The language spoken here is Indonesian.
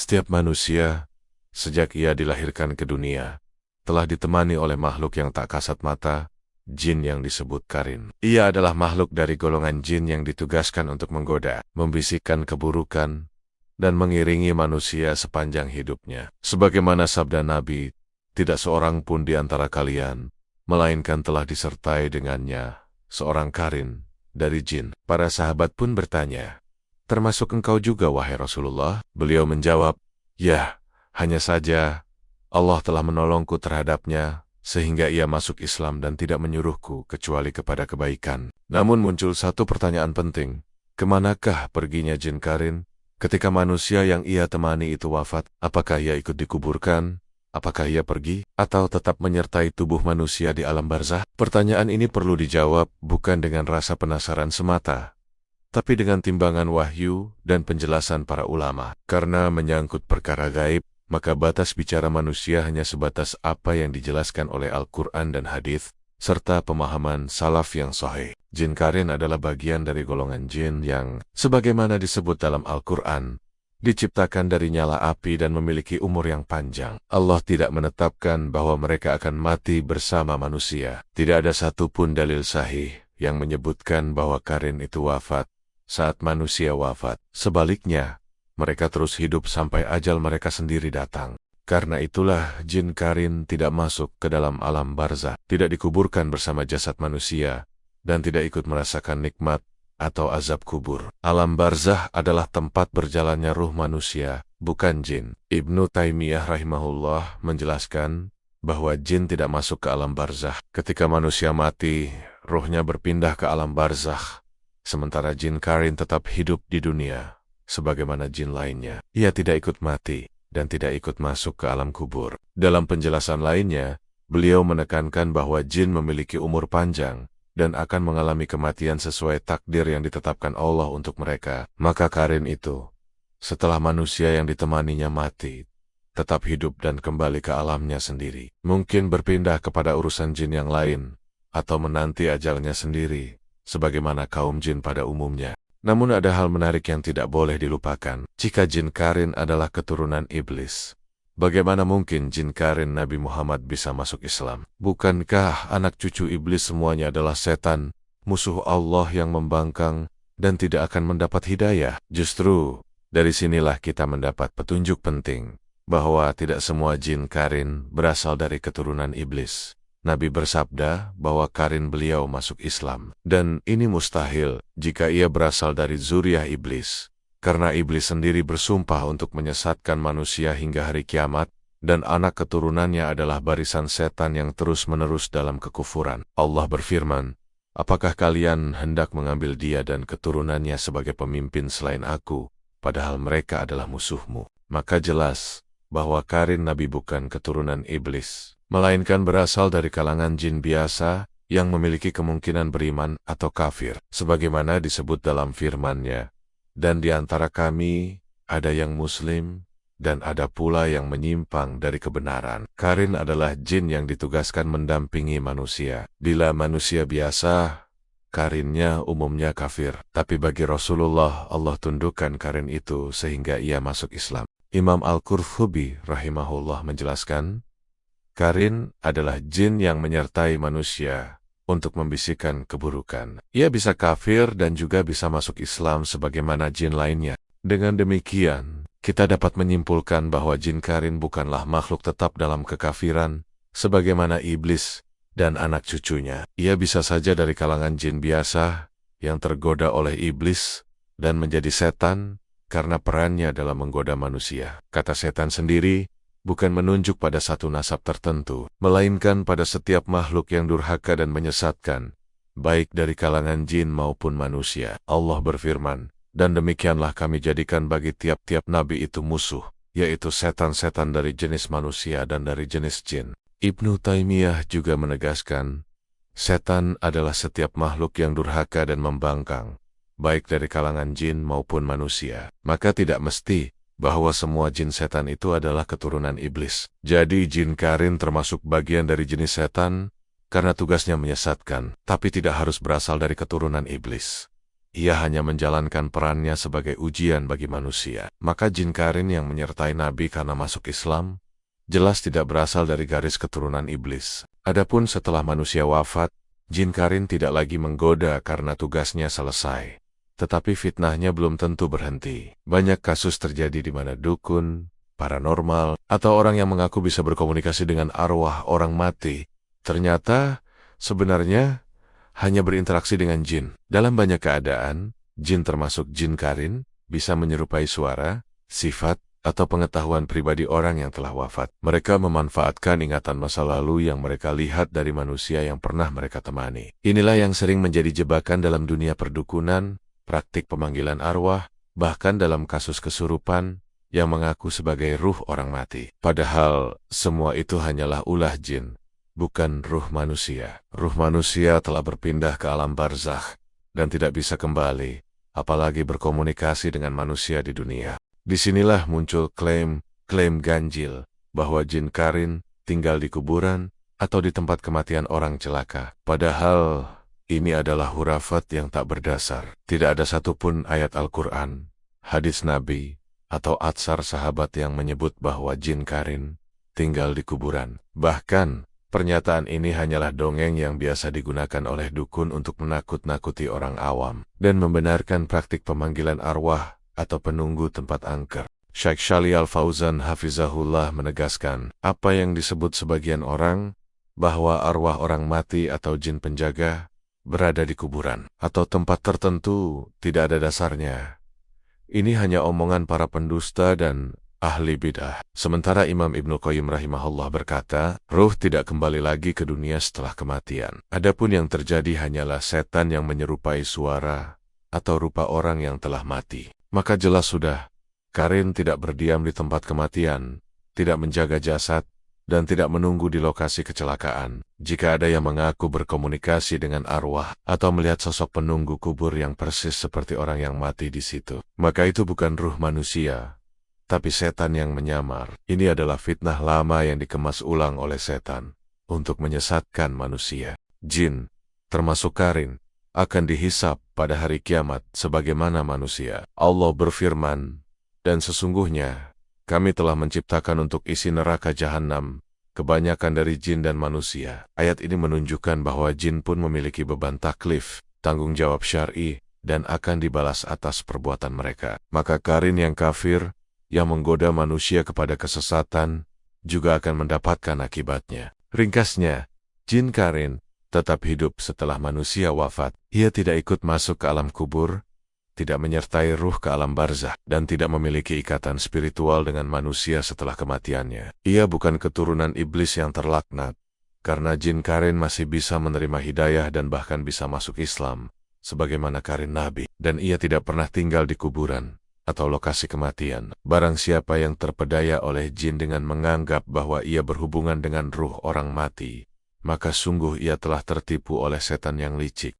Setiap manusia, sejak ia dilahirkan ke dunia, telah ditemani oleh makhluk yang tak kasat mata, jin yang disebut karin. Ia adalah makhluk dari golongan jin yang ditugaskan untuk menggoda, membisikkan keburukan, dan mengiringi manusia sepanjang hidupnya. Sebagaimana sabda Nabi, tidak seorang pun di antara kalian, melainkan telah disertai dengannya seorang karin dari jin. Para sahabat pun bertanya, termasuk engkau juga wahai Rasulullah? Beliau menjawab, ya, hanya saja Allah telah menolongku terhadapnya, sehingga ia masuk Islam dan tidak menyuruhku kecuali kepada kebaikan. Namun muncul satu pertanyaan penting, kemanakah perginya jin karin? Ketika manusia yang ia temani itu wafat, apakah ia ikut dikuburkan? Apakah ia pergi, atau tetap menyertai tubuh manusia di alam barzah? Pertanyaan ini perlu dijawab bukan dengan rasa penasaran semata, tapi dengan timbangan wahyu dan penjelasan para ulama. Karena menyangkut perkara gaib, maka batas bicara manusia hanya sebatas apa yang dijelaskan oleh Al-Quran dan hadis, serta pemahaman salaf yang sahih. Jin karin adalah bagian dari golongan jin yang, sebagaimana disebut dalam Al-Quran, diciptakan dari nyala api dan memiliki umur yang panjang. Allah tidak menetapkan bahwa mereka akan mati bersama manusia. Tidak ada satupun dalil sahih yang menyebutkan bahwa karin itu wafat saat manusia wafat. Sebaliknya, mereka terus hidup sampai ajal mereka sendiri datang. Karena itulah jin karin tidak masuk ke dalam alam barzah, tidak dikuburkan bersama jasad manusia, dan tidak ikut merasakan nikmat atau azab kubur. Alam barzah adalah tempat berjalannya ruh manusia, bukan jin. Ibnu Taimiyah rahimahullah menjelaskan bahwa jin tidak masuk ke alam barzah. Ketika manusia mati, ruhnya berpindah ke alam barzah, sementara jin karin tetap hidup di dunia, sebagaimana jin lainnya. Ia tidak ikut mati dan tidak ikut masuk ke alam kubur. Dalam penjelasan lainnya, beliau menekankan bahwa jin memiliki umur panjang dan akan mengalami kematian sesuai takdir yang ditetapkan Allah untuk mereka. Maka karin itu, setelah manusia yang ditemaninya mati, tetap hidup dan kembali ke alamnya sendiri. Mungkin berpindah kepada urusan jin yang lain, atau menanti ajalnya sendiri, sebagaimana kaum jin pada umumnya. Namun ada hal menarik yang tidak boleh dilupakan. Jika jin karin adalah keturunan iblis, bagaimana mungkin jin karin Nabi Muhammad bisa masuk Islam? Bukankah anak cucu iblis semuanya adalah setan, musuh Allah yang membangkang, dan tidak akan mendapat hidayah? Justru, dari sinilah kita mendapat petunjuk penting, bahwa tidak semua jin karin berasal dari keturunan iblis. Nabi bersabda bahwa karin beliau masuk Islam, dan ini mustahil jika ia berasal dari zuriyah iblis. Karena iblis sendiri bersumpah untuk menyesatkan manusia hingga hari kiamat, dan anak keturunannya adalah barisan setan yang terus-menerus dalam kekufuran. Allah berfirman, apakah kalian hendak mengambil dia dan keturunannya sebagai pemimpin selain aku, padahal mereka adalah musuhmu? Maka jelas bahwa karin Nabi bukan keturunan iblis, melainkan berasal dari kalangan jin biasa yang memiliki kemungkinan beriman atau kafir. Sebagaimana disebut dalam firman-Nya, dan di antara kami ada yang muslim, dan ada pula yang menyimpang dari kebenaran. Karin adalah jin yang ditugaskan mendampingi manusia. Bila manusia biasa, karinnya umumnya kafir. Tapi bagi Rasulullah, Allah tundukkan karin itu sehingga ia masuk Islam. Imam Al-Qurtubi rahimahullah menjelaskan, karin adalah jin yang menyertai manusia untuk membisikkan keburukan. Ia bisa kafir dan juga bisa masuk Islam sebagaimana jin lainnya. Dengan demikian, kita dapat menyimpulkan bahwa jin karin bukanlah makhluk tetap dalam kekafiran, sebagaimana iblis dan anak cucunya. Ia bisa saja dari kalangan jin biasa yang tergoda oleh iblis dan menjadi setan karena perannya dalam menggoda manusia. Kata setan sendiri bukan menunjuk pada satu nasab tertentu, melainkan pada setiap makhluk yang durhaka dan menyesatkan, baik dari kalangan jin maupun manusia. Allah berfirman, dan demikianlah kami jadikan bagi tiap-tiap nabi itu musuh, yaitu setan-setan dari jenis manusia dan dari jenis jin. Ibnu Taimiyah juga menegaskan, setan adalah setiap makhluk yang durhaka dan membangkang, baik dari kalangan jin maupun manusia. Maka tidak mesti bahwa semua jin setan itu adalah keturunan iblis. Jadi jin karin termasuk bagian dari jenis setan karena tugasnya menyesatkan, tapi tidak harus berasal dari keturunan iblis. Ia hanya menjalankan perannya sebagai ujian bagi manusia. Maka jin karin yang menyertai Nabi karena masuk Islam, jelas tidak berasal dari garis keturunan iblis. Adapun setelah manusia wafat, jin karin tidak lagi menggoda karena tugasnya selesai. Tetapi fitnahnya belum tentu berhenti. Banyak kasus terjadi di mana dukun, paranormal, atau orang yang mengaku bisa berkomunikasi dengan arwah orang mati, ternyata sebenarnya hanya berinteraksi dengan jin. Dalam banyak keadaan, jin termasuk jin karin, bisa menyerupai suara, sifat, atau pengetahuan pribadi orang yang telah wafat. Mereka memanfaatkan ingatan masa lalu yang mereka lihat dari manusia yang pernah mereka temani. Inilah yang sering menjadi jebakan dalam dunia perdukunan, praktik pemanggilan arwah, bahkan dalam kasus kesurupan yang mengaku sebagai ruh orang mati. Padahal, semua itu hanyalah ulah jin, bukan ruh manusia. Ruh manusia telah berpindah ke alam barzakh dan tidak bisa kembali, apalagi berkomunikasi dengan manusia di dunia. Disinilah muncul klaim ganjil bahwa jin karin tinggal di kuburan atau di tempat kematian orang celaka. Padahal ini adalah hurafat yang tak berdasar. Tidak ada satupun ayat Al-Quran, hadis Nabi, atau atsar sahabat yang menyebut bahwa jin karin tinggal di kuburan. Bahkan, pernyataan ini hanyalah dongeng yang biasa digunakan oleh dukun untuk menakut-nakuti orang awam dan membenarkan praktik pemanggilan arwah atau penunggu tempat angker. Syekh Shalih Al-Fauzan Hafizahullah menegaskan, apa yang disebut sebagian orang bahwa arwah orang mati atau jin penjaga berada di kuburan atau tempat tertentu tidak ada dasarnya. Ini hanya omongan para pendusta dan ahli bidah. Sementara Imam Ibnu Qayyim rahimahullah berkata, ruh tidak kembali lagi ke dunia setelah kematian. Adapun yang terjadi hanyalah setan yang menyerupai suara atau rupa orang yang telah mati. Maka jelas sudah, karin tidak berdiam di tempat kematian, tidak menjaga jasad, dan tidak menunggu di lokasi kecelakaan. Jika ada yang mengaku berkomunikasi dengan arwah atau melihat sosok penunggu kubur yang persis seperti orang yang mati di situ, maka itu bukan ruh manusia, tapi setan yang menyamar. Ini adalah fitnah lama yang dikemas ulang oleh setan untuk menyesatkan manusia. Jin, termasuk karin, akan dihisap pada hari kiamat sebagaimana manusia. Allah berfirman, dan sesungguhnya kami telah menciptakan untuk isi neraka jahanam kebanyakan dari jin dan manusia. Ayat ini menunjukkan bahwa jin pun memiliki beban taklif, tanggung jawab syar'i, dan akan dibalas atas perbuatan mereka. Maka karin yang kafir, yang menggoda manusia kepada kesesatan, juga akan mendapatkan akibatnya. Ringkasnya, jin karin tetap hidup setelah manusia wafat. Ia tidak ikut masuk ke alam kubur, tidak menyertai ruh ke alam barzakh, dan tidak memiliki ikatan spiritual dengan manusia setelah kematiannya. Ia bukan keturunan iblis yang terlaknat, karena jin karin masih bisa menerima hidayah dan bahkan bisa masuk Islam, sebagaimana karin Nabi. Dan ia tidak pernah tinggal di kuburan atau lokasi kematian. Barang siapa yang terpedaya oleh jin dengan menganggap bahwa ia berhubungan dengan ruh orang mati, maka sungguh ia telah tertipu oleh setan yang licik.